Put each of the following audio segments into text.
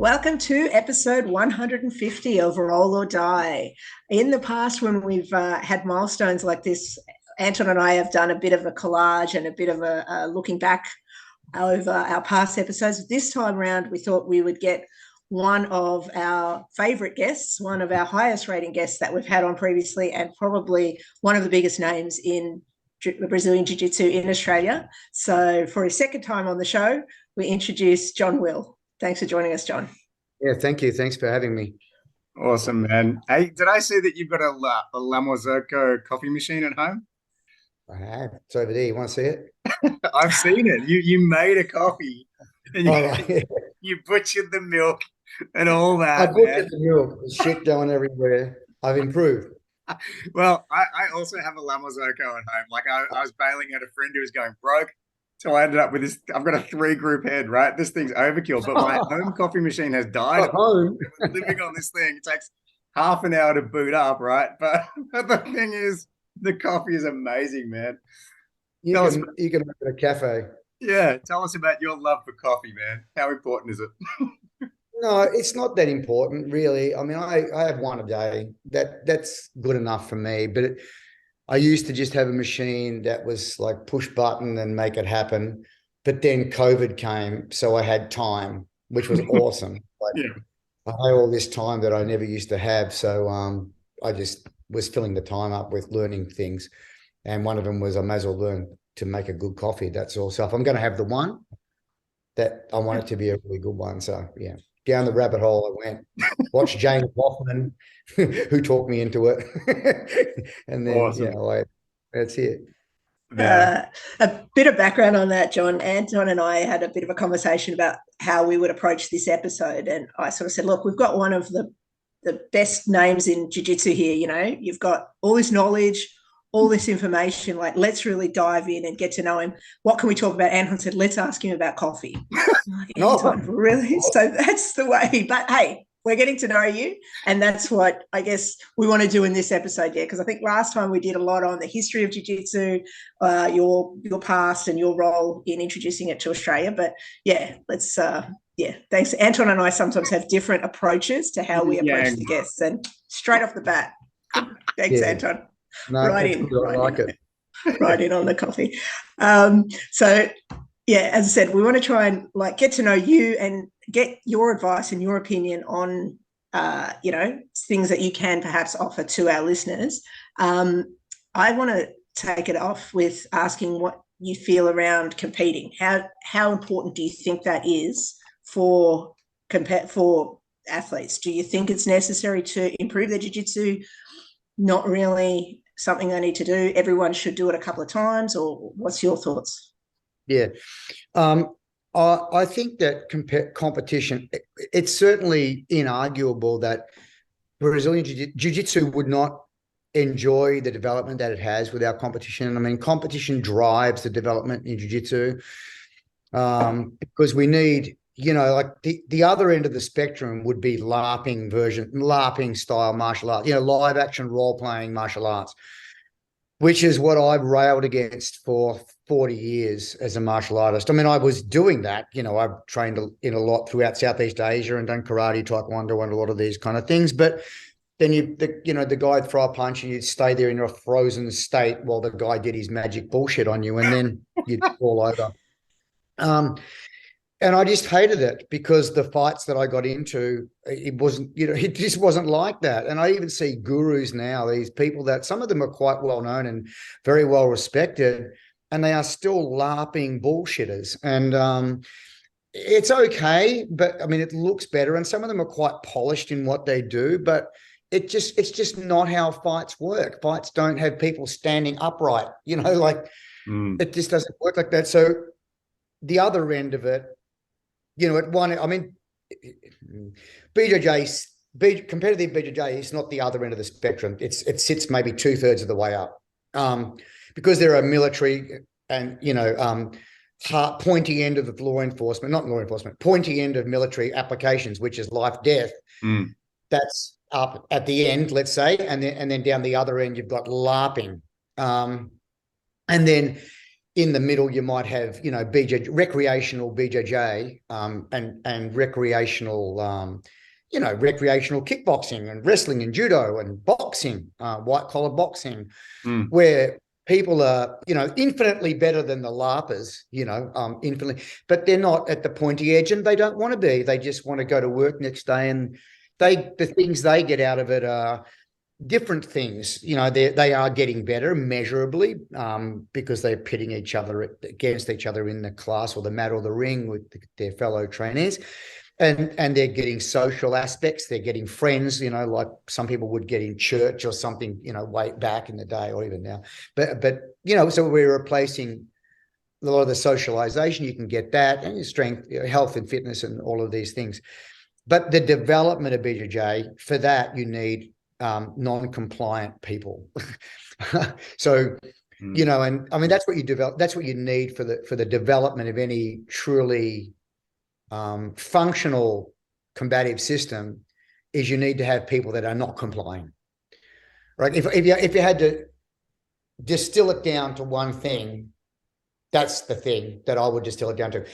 Welcome to episode 150 of Roll or Die. In the past, when we've had milestones like this, Anton and I have done a bit of a collage and a bit of a looking back over our past episodes. This time around, we thought we would get one of our favorite guests, one of our highest rating guests that we've had on previously, and probably one of the biggest names in Brazilian Jiu-Jitsu in Australia. So for his second time on the show, we introduce John Will. Thanks for joining us, John. Yeah, thank you. Thanks for having me. Awesome, man. Hey, did I see that you've got a Lamozerco coffee machine at home? I have. It's over there. You want to see it? I've seen it. You made a coffee and Yeah. you butchered the milk and all I that, butchered man. the milk. There's shit going everywhere. I've improved. Well, I also have a Lamozerco at home. Like I was bailing out a friend who was going broke. So I ended up with this. I've got a 3-group head, right? This thing's overkill. But my home coffee machine has died. At home. Living on this thing. It takes half an hour to boot up, right? But the thing is, the coffee is amazing, man. You can make it a cafe. Yeah, tell us about your love for coffee, man. How important is it? No, it's not that important, really. I mean, I have one a day. That's good enough for me. But I used to just have a machine that was like push button and make it happen. But then COVID came, so I had time, which was awesome. Like, Yeah. I had all this time that I never used to have. So I just was filling the time up with learning things. And one of them was I may as well learn to make a good coffee. That's all. So if I'm going to have the one, that I want it to be a really good one. So yeah, down the rabbit hole I went. Watched James Hoffman, who talked me into it. And then, Awesome. that's it. A bit of background on that, John. Anton and I had a bit of a conversation about how we would approach this episode. And I sort of said, look, we've got one of the best names in jiu-jitsu here. You know, you've got all this knowledge, all this information. Like, let's really dive in and get to know him. What can we talk about? Anton said, let's ask him about coffee. Like, Anton, really? So that's the way. But hey, we're getting to know you, and that's what I guess we want to do in this episode. Yeah, because I think last time we did a lot on the history of jiu-jitsu, your past and your role in introducing it to Australia. But yeah, let's thanks. Anton and I sometimes have different approaches to how we approach the guests, and straight off the bat, thanks, Anton. No, right in, I like it. Right in on the coffee. So yeah, as I said, we want to try and like get to know you and get your advice and your opinion on things that you can perhaps offer to our listeners. I want to take it off with asking what you feel around competing. How important do you think that is for athletes? Do you think it's necessary to improve their jiu-jitsu? Not really something they need to do. Everyone should do it a couple of times, or what's your thoughts? Yeah. I think that competition, it's certainly inarguable that Brazilian Jiu-Jitsu would not enjoy the development that it has without competition. I mean, competition drives the development in Jiu-Jitsu because we need, like the other end of the spectrum would be LARPing style martial arts, live action role-playing martial arts, which is what I've railed against for 40 years as a martial artist. I mean, I was doing that. I've trained in a lot throughout Southeast Asia and done karate, taekwondo, and a lot of these kind of things. But then the guy would throw a punch and you'd stay there in a frozen state while the guy did his magic bullshit on you, and then you'd fall over. And I just hated it because the fights that I got into, it wasn't, it just wasn't like that. And I even see gurus now, these people that some of them are quite well known and very well respected, and they are still LARPing bullshitters. And it's okay, but I mean, it looks better. And some of them are quite polished in what they do, but it's just not how fights work. Fights don't have people standing upright, It just doesn't work like that. So the other end of it, competitive BJJ is not the other end of the spectrum. It sits maybe 2/3 of the way up, because there are military and pointy end of pointy end of military applications, which is life death. That's up at the end, let's say, and then down the other end you've got LARPing, and then in the middle, you might have, BJJ, recreational BJJ, and recreational, recreational kickboxing and wrestling and judo and boxing, white collar boxing, where people are, infinitely better than the LARPers, infinitely, but they're not at the pointy edge and they don't want to be. They just want to go to work next day, and the things they get out of it are different things. They are getting better measurably, because they're pitting each other against each other in the class or the mat or the ring with their fellow trainees, and they're getting social aspects. They're getting friends, like some people would get in church or something, way back in the day or even now. But so we're replacing a lot of the socialization. You can get that, and your strength, health and fitness and all of these things. But the development of BJJ, for that, you need non-compliant people. So, and I mean, that's what you develop. That's what you need for the development of any truly functional combative system, is you need to have people that are not complying. Right? If you had to distill it down to one thing, that's the thing that I would distill it down to: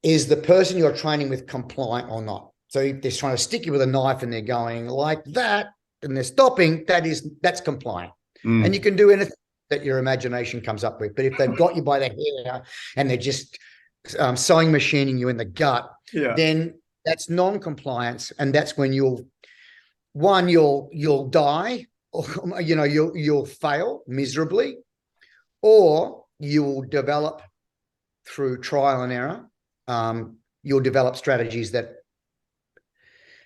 is the person you're training with compliant or not? So if they're trying to stick you with a knife and they're going like that, and they're stopping, that's compliant. And you can do anything that your imagination comes up with. But if they've got you by the hair and they're just sewing machining you in the gut, then that's non-compliance, and that's when you'll die, or you'll fail miserably, or you will develop through trial and error. You'll develop strategies that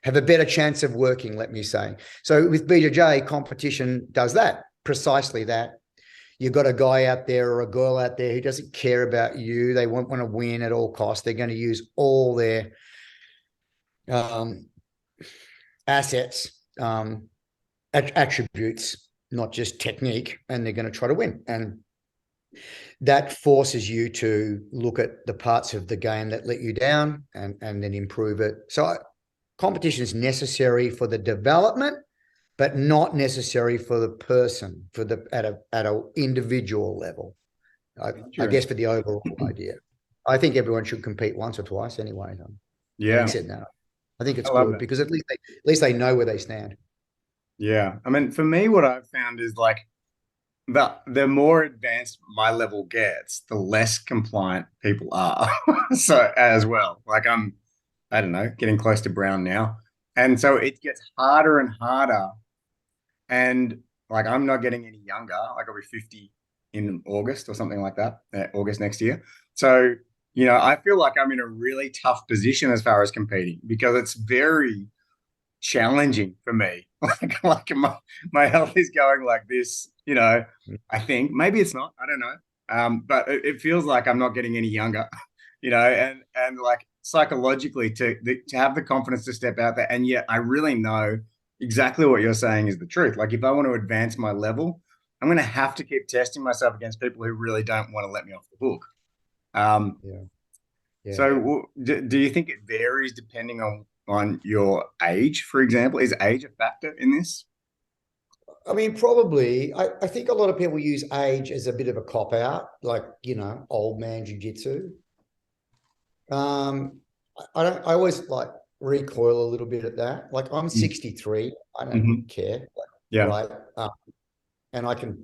have a better chance of working, let me say. So with BJJ, competition does that, precisely that. You've got a guy out there or a girl out there who doesn't care about you. They want to win at all costs. They're going to use all their assets, attributes, not just technique, and they're going to try to win. And that forces you to look at the parts of the game that let you down and then improve it. So competition is necessary for the development, but not necessary for the person, at a individual level. I guess for the overall idea. I think everyone should compete once or twice anyway. Yeah. Said that. I think it's good because at least they know where they stand. Yeah. I mean, for me, what I've found is like the more advanced my level gets, the less compliant people are. So as well, like I don't know, getting close to brown now. And so it gets harder and harder. And like, I'm not getting any younger. Like, I'll be 50 in August or something like that, August next year. So, I feel like I'm in a really tough position as far as competing, because it's very challenging for me. Like my health is going like this, I think maybe it's not, I don't know. But it feels like I'm not getting any younger, and like psychologically to have the confidence to step out there. And yet I really know exactly what you're saying is the truth. Like, if I want to advance my level, I'm going to have to keep testing myself against people who really don't want to let me off the hook. So do you think it varies depending on your age, for example? Is age a factor in this? I mean, probably. I think a lot of people use age as a bit of a cop-out, like, old man jiu-jitsu. I always like recoil a little bit at that. Like, I'm 63. I don't care. Right. And I can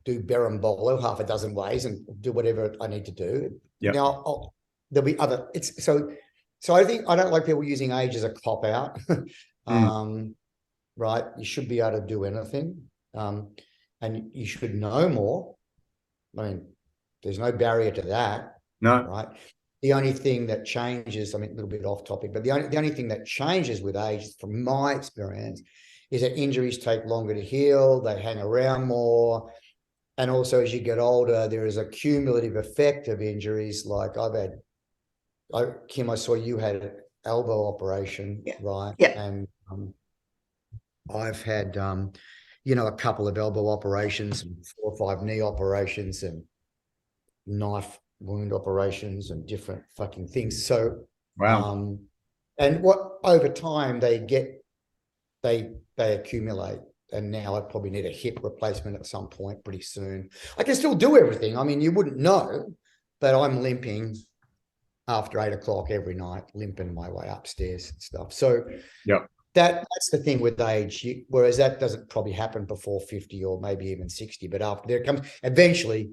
do berimbolo half a dozen ways and do whatever I need to do. Now there'll be other. So I think I don't like people using age as a cop out. Right. You should be able to do anything. And you should know more. I mean, there's no barrier to that. No. Right. The only thing that changes, I mean, a little bit off topic, but the only thing that changes with age, from my experience, is that injuries take longer to heal. They hang around more. And also, as you get older, there is a cumulative effect of injuries. Like Kim, I saw you had an elbow operation, right? Yeah. And I've had, a couple of elbow operations and 4 or 5 knee operations and knife wound operations and different fucking things. So, wow. And what over time they accumulate. and now I probably need a hip replacement at some point pretty soon. I can still do everything. I mean, you wouldn't know, but I'm limping after 8 o'clock every night, limping my way upstairs and stuff. So that's the thing with age, whereas that doesn't probably happen before 50 or maybe even 60, but after there comes, eventually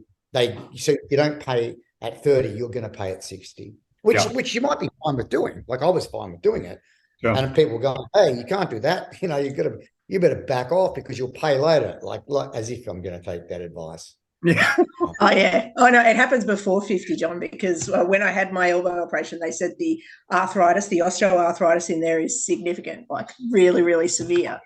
so you don't pay at 30, you're going to pay at 60, which you might be fine with doing. Like I was fine with doing it. And people go, hey, you can't do that. You know, you better back off because you'll pay later. Like as if I'm going to take that advice. Yeah. Oh, yeah. Oh, no, it happens before 50, John, because when I had my elbow operation, they said the arthritis, the osteoarthritis in there is significant, like really, really severe.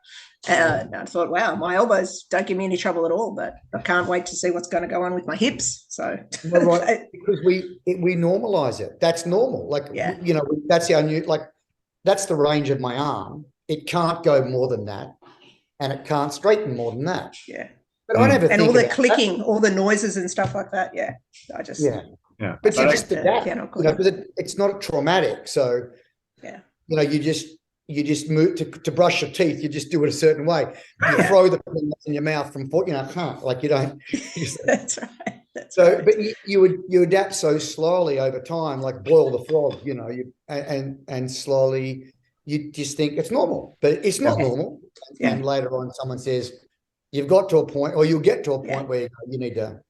And I thought, wow, my elbows don't give me any trouble at all, but I can't wait to see what's going to go on with my hips. So, right, because we normalize it. That's normal. Like, you know, that's our new, like, that's the range of my arm. It can't go more than that, and it can't straighten more than that. Yeah. But I never think all the clicking, all the noises and stuff like that. Yeah. I just But you just adapt, you know, because it's not traumatic. So you know, you just move to brush your teeth. You just do it a certain way. You throw the peanuts in your mouth from, you know, can't, like you don't. That's right. But you adapt so slowly over time, like boil the frog, you know, and slowly you just think it's normal, but it's not normal. And later on, someone says, you've got to a point, or you'll get to a point where you need to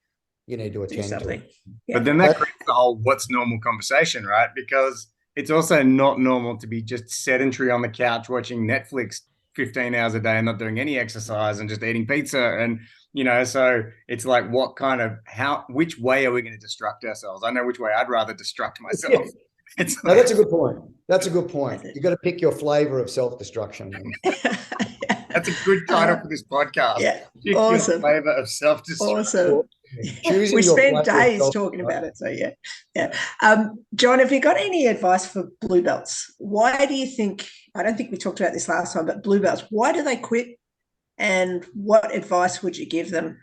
attend to it. But then that creates the whole what's normal conversation, right? Because it's also not normal to be just sedentary on the couch watching Netflix 15 hours a day and not doing any exercise and just eating pizza. And, you know, so it's like, which way are we going to distract ourselves? I know which way I'd rather distract myself. No, that's a good point. That's a good point. You got to pick your flavor of self-destruction. That's a good title for this podcast. Yeah, Pick awesome. Your flavor of self-destruction. Awesome. We spent days talking about it. So John, have you got any advice for blue belts? Why do you think? I don't think we talked about this last time, but blue belts, why do they quit? And what advice would you give them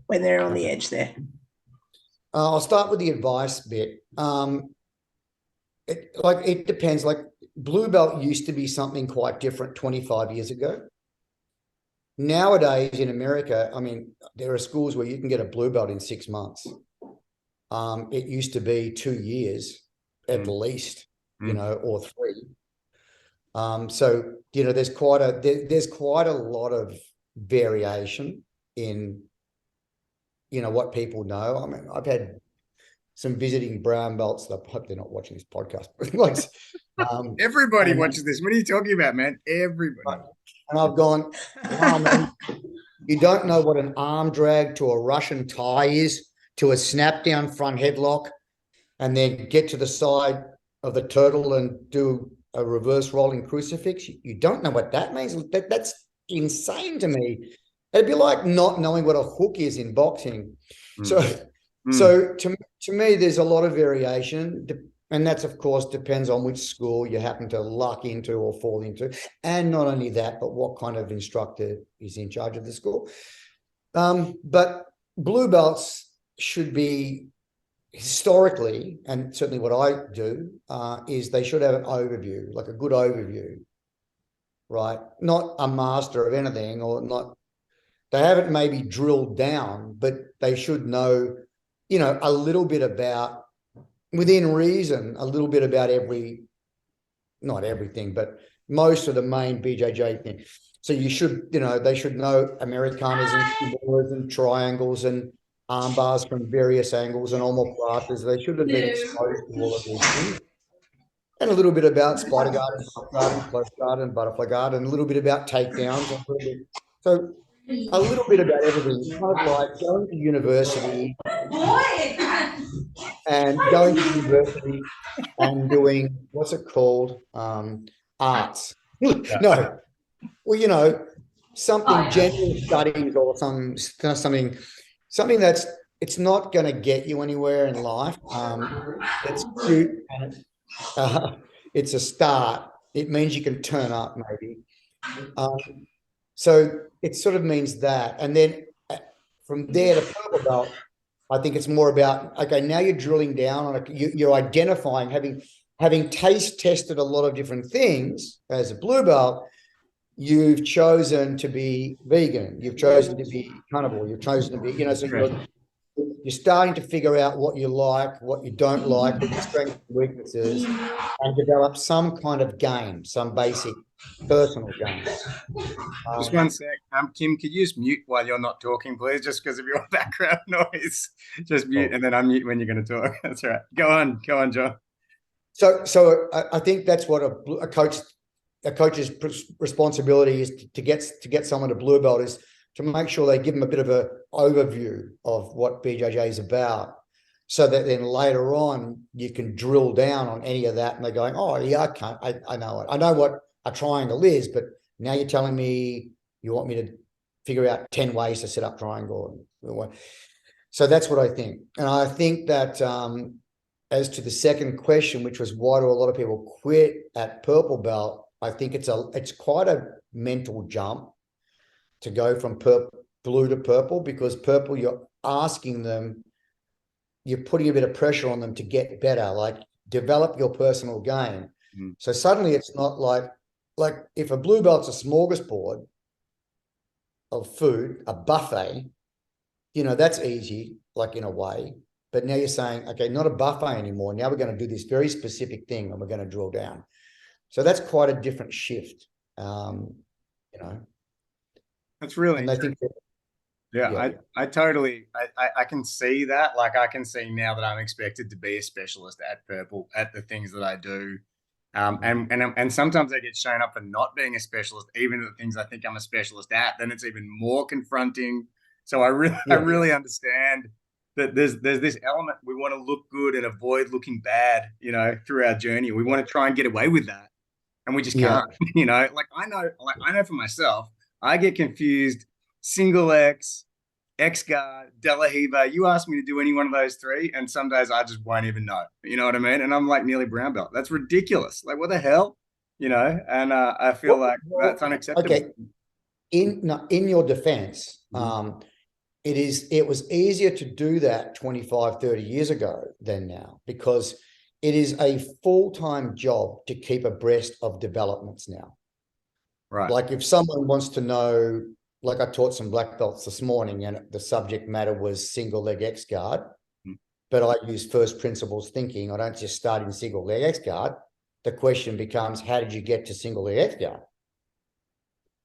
when they're on the edge there? I'll start with the advice bit. It depends. Like blue belt used to be something quite different 25 years ago. Nowadays in America, I mean, there are schools where you can get a blue belt in 6 months. It used to be 2 years at least, you know, or 3. So, you know, there's quite a lot of variation in, you know, what people know. I mean, I've had some visiting brown belts that I hope they're not watching this podcast. Everybody watches this. What are you talking about, man? Everybody. And I've gone, oh, man, you don't know what an arm drag to a Russian tie is, to a snap down front headlock, and then get to the side of the turtle and do a reverse rolling crucifix. You don't know what that means. That's insane to me. It'd be like not knowing what a hook is in boxing. So to me, there's a lot of variation. And that's, of course, depends on which school you happen to luck into or fall into. And not only that, but what kind of instructor is in charge of the school. But blue belts should be historically, and certainly what I do, is they should have an overview, like a good overview, right? Not a master of anything, or not, they haven't maybe drilled down, but they should know, you know, a little bit about, within reason, a little bit about not everything, but most of the main BJJ thing. So you should, you know, they should know Americanas and triangles and arm bars from various angles and omoplatas. They should have been exposed to all of these things. And a little bit about spider guard and top guard and close guard and butterfly guard, and a little bit about takedowns. So a little bit about everything. It's kind of like going to university and doing, what's it called? Arts. No. Well, you know, something general studies or something that's, it's not going to get you anywhere in life. It's cute and it's a start. It means you can turn up maybe. So it sort of means that. And then from there to purple belt, I think it's more about, okay, now you're drilling down on it. You're identifying, having taste tested a lot of different things as a blue belt, you've chosen to be vegan, you've chosen to be carnivore, you've chosen to be, you know, so you're starting to figure out what you like, what you don't like, what your strengths and weaknesses, and develop some kind of game, some basic personal game. Just one sec. Kim, could you just mute while you're not talking, please? Just because of your background noise. Just mute and then unmute when you're going to talk. That's right. Go on, John. So I think that's what a coach's responsibility is to get someone to blue belt, is to make sure they give them a bit of an overview of what BJJ is about, so that then later on you can drill down on any of that, and they're going, oh yeah, I know it. I know what a triangle is, but now you're telling me you want me to figure out 10 ways to set up triangle. So that's what I think. And I think that as to the second question, which was why do a lot of people quit at purple belt, I think it's quite a mental jump to go from blue to purple, because purple, you're asking them, you're putting a bit of pressure on them to get better, like develop your personal game. So suddenly it's not like if a blue belt's a smorgasbord of food, a buffet, you know, that's easy, like in a way. But now you're saying, okay, not a buffet anymore. Now we're going to do this very specific thing and we're going to drill down. So that's quite a different shift. You know. That's really interesting. I totally I can see that. Like I can see now that I'm expected to be a specialist at purple at the things that I do. And sometimes I get shown up for not being a specialist, even at the things I think I'm a specialist at. Then it's even more confronting. So I really understand that there's this element. We want to look good and avoid looking bad, you know, through our journey. We want to try and get away with that, and we just can't. You know, I know for myself, I get confused. Single X, X guard, De La Riva. You ask me to do any one of those three, and some days I just won't even know. You know what I mean? And I'm like nearly brown belt. That's ridiculous. Like, what the hell? You know? And I feel that's unacceptable. Okay. In your defense, it was easier to do that 25, 30 years ago than now, because it is a full-time job to keep abreast of developments now. Right. Like if someone wants to know, like I taught some black belts this morning and the subject matter was single leg X guard, but I use first principles thinking. I don't just start in single leg X guard. The question becomes, how did you get to single leg X guard?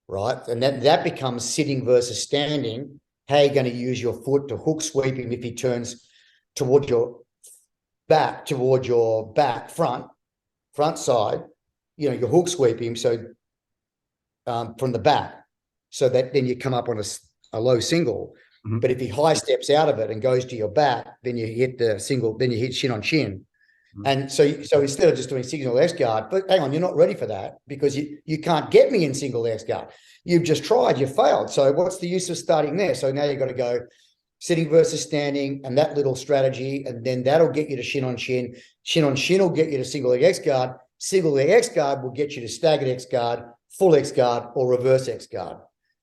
Right. And that becomes sitting versus standing. How are you going to use your foot to hook sweep him if he turns toward your back, front side, you know, you hook sweep him. So from the back, so that then you come up on a low single. But if he high steps out of it and goes to your back, then you hit the single, then you hit shin on shin. And so instead of just doing single X guard, but hang on, you're not ready for that, because you can't get me in single X guard. You've just tried, you failed. So what's the use of starting there? So now you've got to go sitting versus standing and that little strategy, and then that'll get you to shin on shin. Shin on shin will get you to single leg X guard. Single leg X guard will get you to staggered X guard, full X guard, or reverse X guard.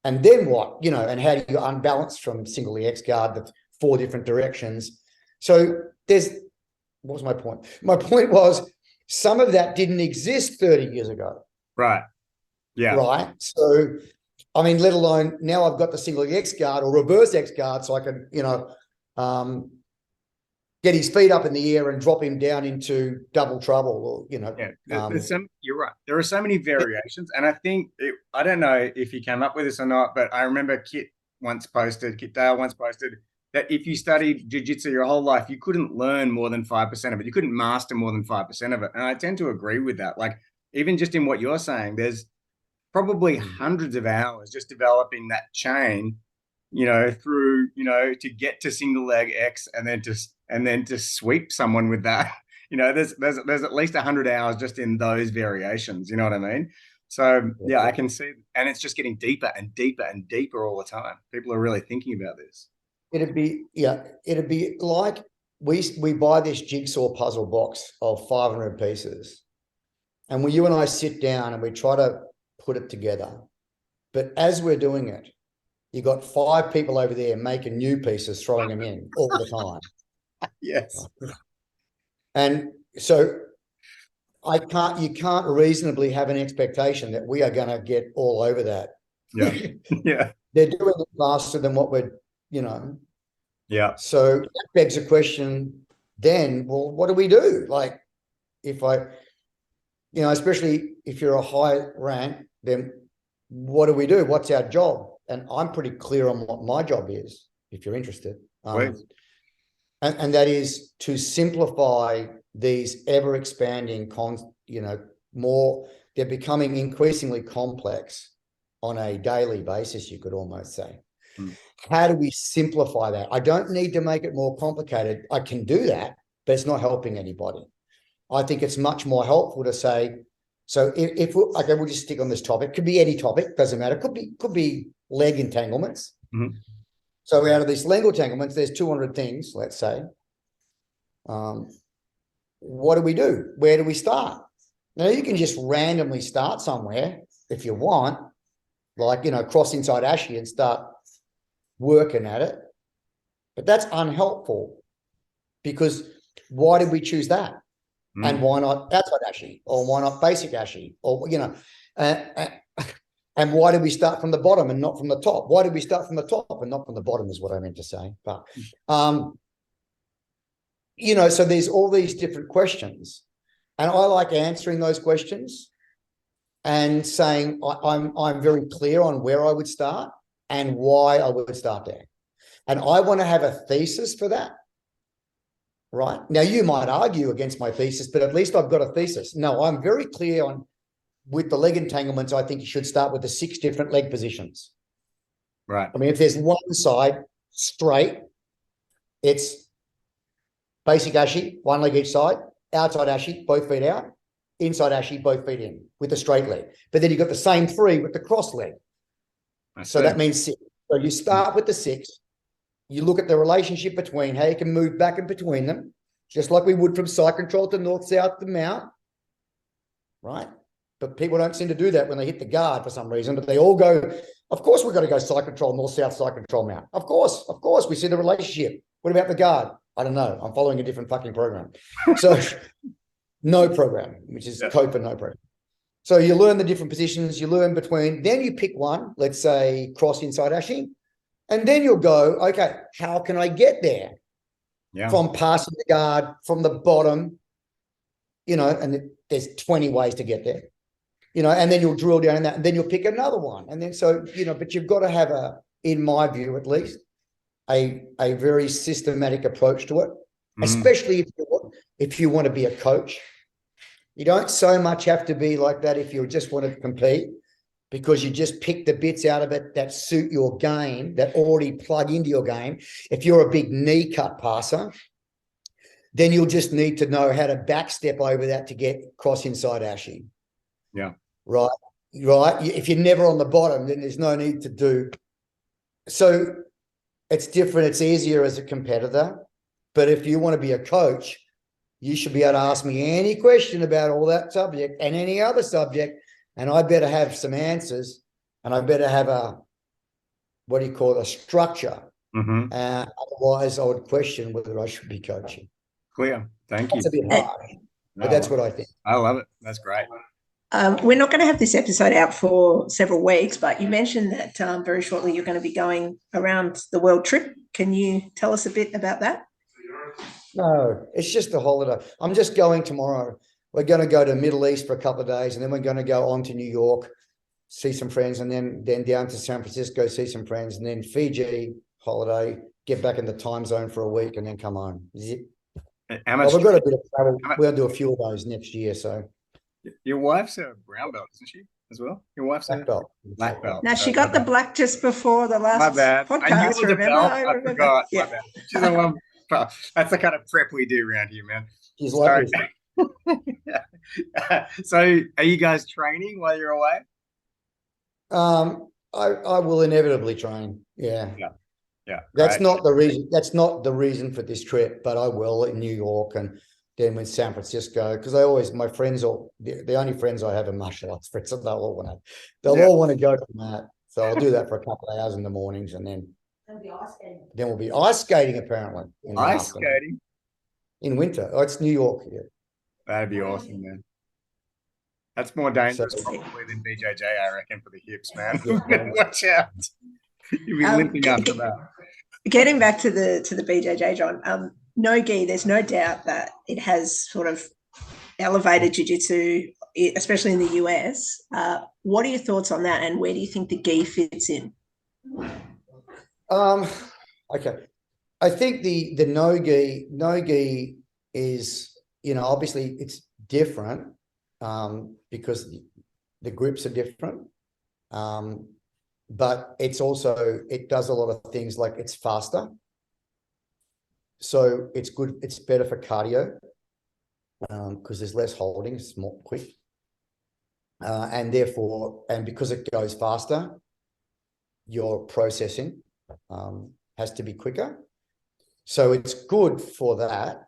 And then what, you know, and how do you unbalance from single leg X guard, the 4 different directions? So what was my point? My point was some of that didn't exist 30 years ago. Right. Yeah. Right. So, I mean, let alone now I've got the single X guard or reverse X guard, so I can, you know, get his feet up in the air and drop him down into double trouble, or, you know. Yeah, you're right. There are so many variations. And I think, I don't know if he came up with this or not, but I remember Kit Dale once posted that if you studied jiu-jitsu your whole life, you couldn't learn more than 5% of it. You couldn't master more than 5% of it. And I tend to agree with that. Like, even just in what you're saying, there's probably hundreds of hours just developing that chain, you know, through, you know, to get to single leg X and then to sweep someone with that. You know, there's at least 100 hours just in those variations. You know what I mean? So yeah, I can see, and it's just getting deeper and deeper and deeper all the time. People are really thinking about this. It'd be like we buy this jigsaw puzzle box of 500 pieces, and when you and I sit down and we try to put it together, but as we're doing it, you got 5 people over there making new pieces, throwing them in all the time. Yes. And so you can't reasonably have an expectation that we are going to get all over that. Yeah. Yeah. They're doing it faster than what we're, you know. Yeah. So that begs a question then, well, what do we do? Like, if I, you know, especially if you're a high rank, then what do we do? What's our job? And I'm pretty clear on what my job is, if you're interested. And that is to simplify these ever expanding, they're becoming increasingly complex on a daily basis, you could almost say. How do we simplify that? I don't need to make it more complicated. I can do that, but it's not helping anybody. I think it's much more helpful to say, so if okay, we'll just stick on this topic. Could be any topic, doesn't matter. Could be leg entanglements. So out of these leg entanglements, there's 200 things, let's say. What do we do? Where do we start? Now, you can just randomly start somewhere if you want, like, you know, cross inside Ashy and start working at it. But that's unhelpful, because why did we choose that? And why not outside Ashy? Or why not basic Ashy? Or, you know, and why did we start from the bottom and not from the top? Why did we start from the top and not from the bottom is what I meant to say. But, you know, so there's all these different questions. And I like answering those questions and saying I'm very clear on where I would start and why I would start there. And I want to have a thesis for that. Right. Now, you might argue against my thesis, but at least I've got a thesis. No, I'm very clear on, with the leg entanglements, I think you should start with the 6 different leg positions. Right. I mean, if there's one side straight, it's basic Ashy, one leg each side, outside Ashy, both feet out, inside Ashy, both feet in with the straight leg. But then you've got the same 3 with the cross leg. So that means 6. So you start with the 6. You look at the relationship between how you can move back in between them, just like we would from side control to north-south to mount, right? But people don't seem to do that when they hit the guard for some reason, but they all go, of course we've got to go side control, north-south, side control, mount. Of course, we see the relationship. What about the guard? I don't know. I'm following a different fucking program. So no program, which is code for no program. So you learn the different positions, you learn between, then you pick one, let's say cross inside Ashy. And then you'll go, okay, how can I get there? Yeah. From passing the guard from the bottom, you know, and there's 20 ways to get there, you know, and then you'll drill down in that, and then you'll pick another one. And then, so, you know, but you've got to have in my view, at least, a very systematic approach to it, especially if you want to be a coach. You don't so much have to be like that if you just want to compete, because you just pick the bits out of it that suit your game, that already plug into your game. If you're a big knee cut passer, then you'll just need to know how to backstep over that to get cross inside Ashy. Yeah. Right. If you're never on the bottom, then there's no need to do. So it's different. It's easier as a competitor. But if you want to be a coach, you should be able to ask me any question about all that subject and any other subject. And I better have some answers, and I better have a structure. Otherwise, I would question whether I should be coaching. Clear. Thank you. It's a bit hard, but that's what I think. I love it. That's great. We're not going to have this episode out for several weeks, but you mentioned that very shortly you're going to be going around the world trip. Can you tell us a bit about that? No, it's just a holiday. I'm just going tomorrow. We're going to go to the Middle East for a couple of days, and then we're going to go on to New York, see some friends, and then down to San Francisco, see some friends, and then Fiji holiday, get back in the time zone for a week, and then come home. We've got a bit of travel. We'll do a few of those next year. So, your wife's a brown belt, isn't she, as well? Your wife's black belt. Black belt. Now, she got the black just before the last podcast. I forgot. Yeah. My bad. She's a one. That's the kind of prep we do around here, man. She's lucky. So are you guys training while you're away? I will inevitably train. Yeah. That's not the reason for this trip, but I will in New York and then in San Francisco, because my friends the only friends I have are martial arts friends, so they'll all want to go to that. So I'll do that for a couple of hours in the mornings, and then we'll be ice skating apparently. Ice skating in winter. Oh, it's New York. Yeah. That'd be awesome, man. That's more dangerous So- probably than BJJ, I reckon, for the hips, man. Yeah. Watch out. You'll be limping after that. Getting back to the BJJ, John, no gi, there's no doubt that it has sort of elevated jiu-jitsu, especially in the US. What are your thoughts on that, and where do you think the gi fits in? Okay. I think the no-gi is, obviously it's different because the grips are different. But it's also, it does a lot of things, like it's faster. So it's good, it's better for cardio because there's less holding, it's more quick. And because it goes faster, your processing has to be quicker. So it's good for that.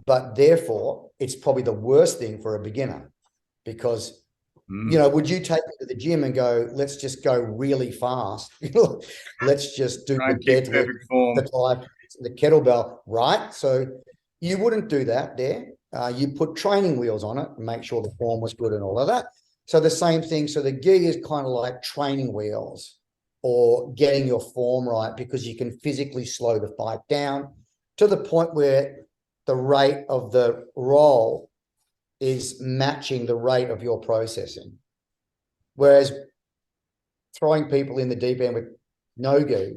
But therefore, it's probably the worst thing for a beginner because would you take it to the gym and go, let's just go really fast? Let's just do the deadlift, the kettlebell, right? So you wouldn't do that there. You put training wheels on it and make sure the form was good and all of that. So the same thing. So the gi is kind of like training wheels or getting your form right, because you can physically slow the fight down to the point where the rate of the roll is matching the rate of your processing. Whereas throwing people in the deep end with no gi,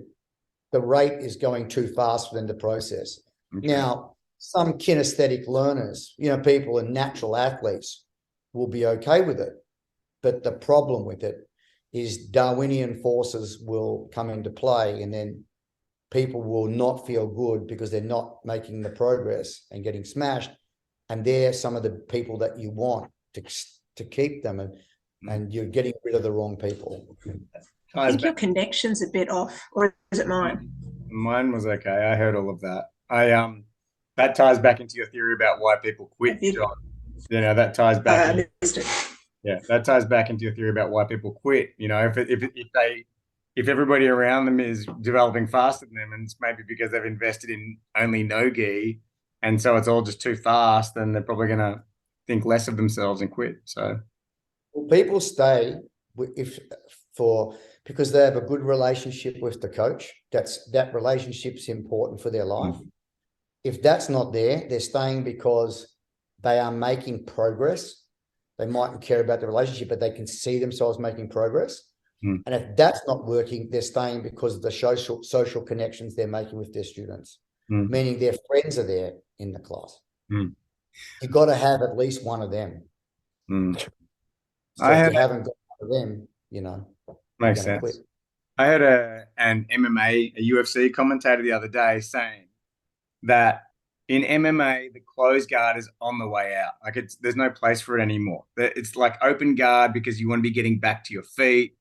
the rate is going too fast for them to process. Okay. Now, some kinesthetic learners, people and natural athletes will be okay with it. But the problem with it is Darwinian forces will come into play, and then people will not feel good because they're not making the progress and getting smashed. And they're some of the people that you want to keep them, and you're getting rid of the wrong people. I think your connection's a bit off, or is it mine? Mine was okay. I heard all of that. That ties back into your theory about why people quit, John. That ties back. Yeah, that ties back into your theory about why people quit. If everybody around them is developing faster than them, and it's maybe because they've invested in only no gi, and so it's all just too fast, then they're probably going to think less of themselves and quit. So, well, people stay because they have a good relationship with the coach. That relationship's important for their life. Mm-hmm. If that's not there, they're staying because they are making progress. They mightn't care about the relationship, but they can see themselves making progress. Mm. And if that's not working, they're staying because of the social connections they're making with their students, meaning their friends are there in the class. You've got to have at least one of them. So if you haven't got one of them, makes sense. Quit. I heard an MMA, a UFC commentator the other day saying that in MMA, the closed guard is on the way out. Like there's no place for it anymore. It's like open guard because you want to be getting back to your feet.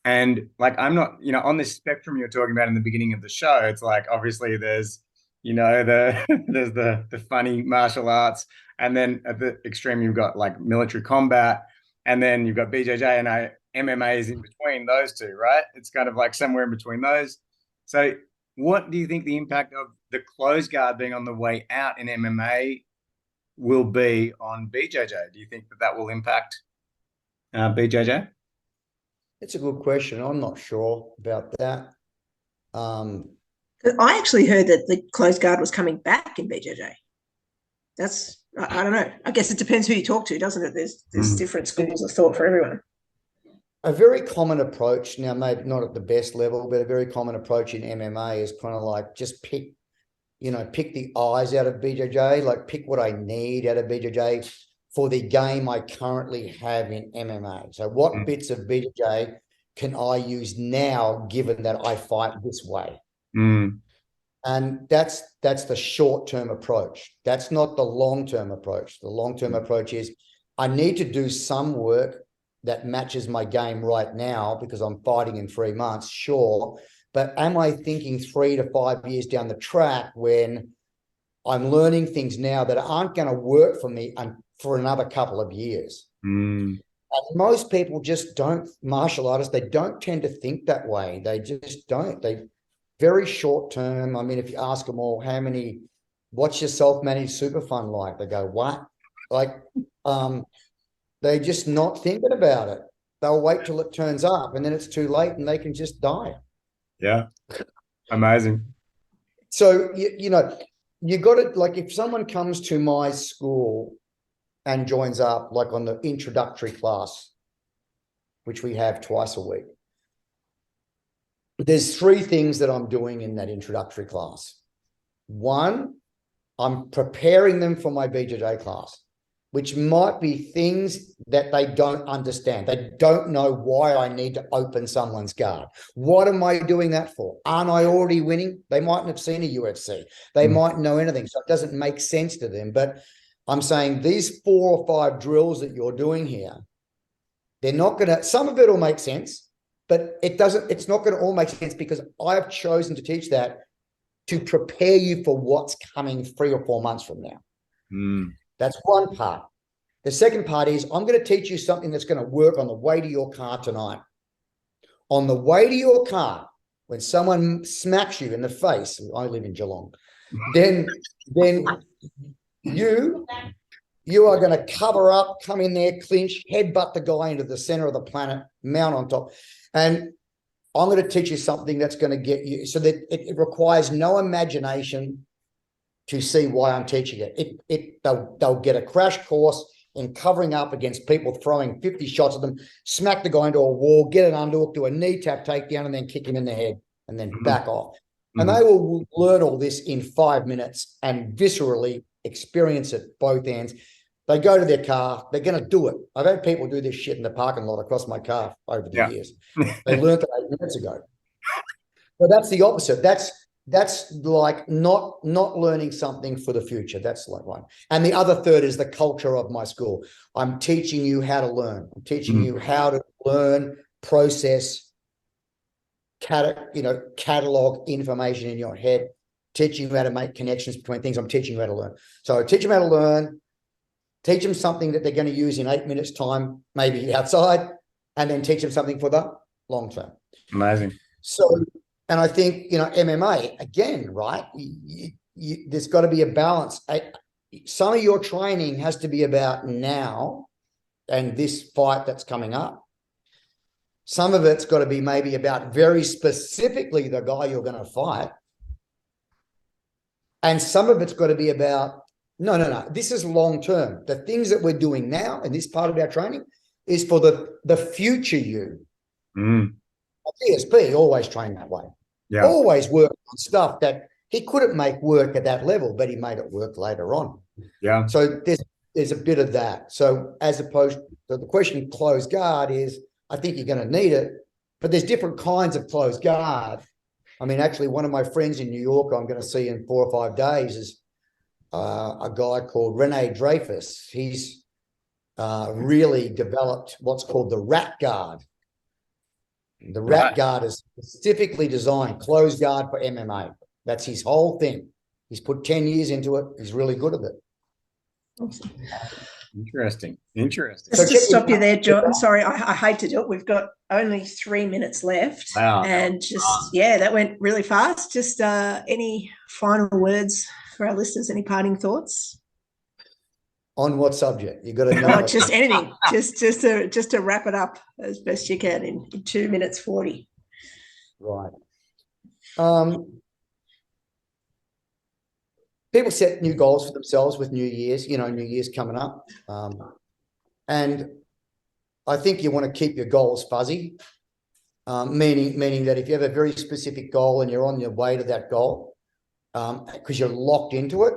And like, I'm not, on this spectrum you're talking about in the beginning of the show, it's like, obviously there's, there's the funny martial arts. And then at the extreme, you've got like military combat. And then you've got BJJ, and MMA is in between those two, right? It's kind of like somewhere in between those. So what do you think the impact of the closed guard being on the way out in MMA will be on BJJ? Do you think that will impact BJJ? It's a good question. I'm not sure about that. I actually heard that the closed guard was coming back in BJJ. I don't know. I guess it depends who you talk to, doesn't it? There's different schools of thought for everyone. A very common approach, now maybe not at the best level, but a very common approach in MMA is kind of like just pick the eyes out of BJJ, like pick what I need out of BJJ for the game I currently have in MMA. So what bits of BJJ can I use now, given that I fight this way? And that's the short-term approach. That's not the long-term approach. The long-term approach is I need to do some work that matches my game right now because I'm fighting in 3 months, sure. But am I thinking 3 to 5 years down the track when I'm learning things now that aren't going to work for me for another couple of years? And most people just don't, martial artists, they don't tend to think that way. They just don't. They very short term. I mean, if you ask them all, what's your self-managed super fund like? They go, what? Like, they're just not thinking about it. They'll wait till it turns up, and then it's too late, and they can just die. Yeah. Amazing. So, you know, you got to, like, if someone comes to my school and joins up, like on the introductory class, which we have twice a week, there's three things that I'm doing in that introductory class. One, I'm preparing them for my BJJ class, which might be things that they don't understand. They don't know why I need to open someone's guard. What am I doing that for? Aren't I already winning? They mightn't have seen a UFC. They mightn't know anything. So it doesn't make sense to them. But I'm saying these 4 or 5 drills that you're doing here, they're not going to, some of it will make sense, but it's not going to all make sense, because I've chosen to teach that to prepare you for what's coming 3 or 4 months from now. That's one part. The second part is I'm going to teach you something that's going to work on the way to your car tonight. On the way to your car, when someone smacks you in the face, I live in Geelong, then you are going to cover up, come in there, clinch, headbutt the guy into the center of the planet, mount on top. And I'm going to teach you something that's going to get you, so that it requires no imagination to see why I'm teaching it. They'll get a crash course in covering up against people throwing 50 shots at them, smack the guy into a wall, get an underhook, do a knee tap takedown, and then kick him in the head, and then back off. And they will learn all this in 5 minutes and viscerally experience it both ends. They go to their car, they're going to do it. I've had people do this shit in the parking lot across my car over the years. They learned it 8 minutes ago. But that's the opposite. That's like not learning something for the future. That's like one. And the other third is the culture of my school. I'm teaching you how to learn. I'm teaching you how to learn, process, catalog information in your head, teaching you how to make connections between things. I'm teaching you how to learn. So I teach them how to learn, teach them something that they're going to use in 8 minutes time, maybe outside, and then teach them something for the long term. Amazing. So, and I think, MMA, again, right? There's got to be a balance. Some of your training has to be about now and this fight that's coming up. Some of it's got to be maybe about very specifically the guy you're going to fight. And some of it's got to be about, no, this is long term. The things that we're doing now in this part of our training is for the future you. DSP always trained that way. Yeah. Always worked on stuff that he couldn't make work at that level, but he made it work later on. Yeah. So there's a bit of that. So as opposed to the question closed guard is, I think you're going to need it, but there's different kinds of closed guard. I mean, actually, one of my friends in New York I'm going to see in 4 or 5 days is a guy called Rene Dreyfus. He's really developed what's called the rat guard. The rat guard is specifically designed, closed guard for MMA. That's his whole thing. He's put 10 years into it. He's really good at it. Awesome. Interesting. Just to stop you there, John. Sorry, I hate to do it. We've got only 3 minutes left. Wow. And that went really fast. Just any final words for our listeners? Any parting thoughts? On what subject? You got to know. Just anything. just to wrap it up as best you can in 2 minutes 40. Right. People set new goals for themselves with New Year's. New Year's coming up, and I think you want to keep your goals fuzzy. Meaning that if you have a very specific goal and you're on your way to that goal, because you're locked into it,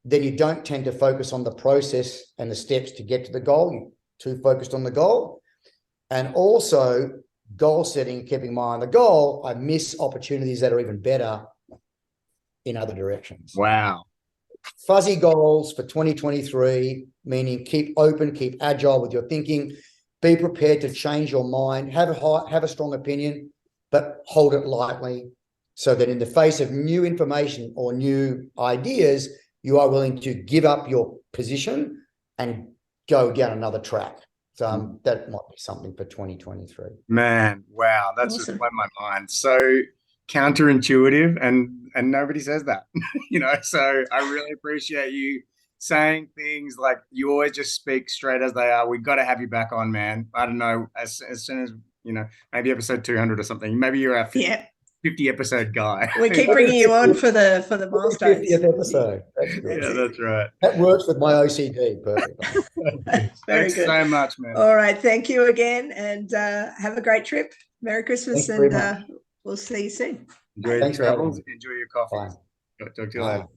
then you don't tend to focus on the process and the steps to get to the goal. You're too focused on the goal. And also goal setting, keeping my eye on the goal, I miss opportunities that are even better in other directions. Wow. Fuzzy goals for 2023, meaning keep open, keep agile with your thinking, be prepared to change your mind, have a strong opinion, but hold it lightly so that in the face of new information or new ideas, you are willing to give up your position and go down another track. So that might be something for 2023. Man, wow, that's awesome. Just blown my mind. So counterintuitive, and nobody says that, So I really appreciate you saying things like you always just speak straight as they are. We've got to have you back on, man. I don't know, as soon as, maybe episode 200 or something. Maybe you're our 50 episode guy. We keep bringing you on for the milestones. 50th episode. That's good. That's right. That works with my OCD perfectly. Thanks good. so much, man. All right. Thank you again, and have a great trip. Merry Christmas, and we'll see you soon. Enjoy your travels. Enjoy your coffee. Bye. Talk to you later.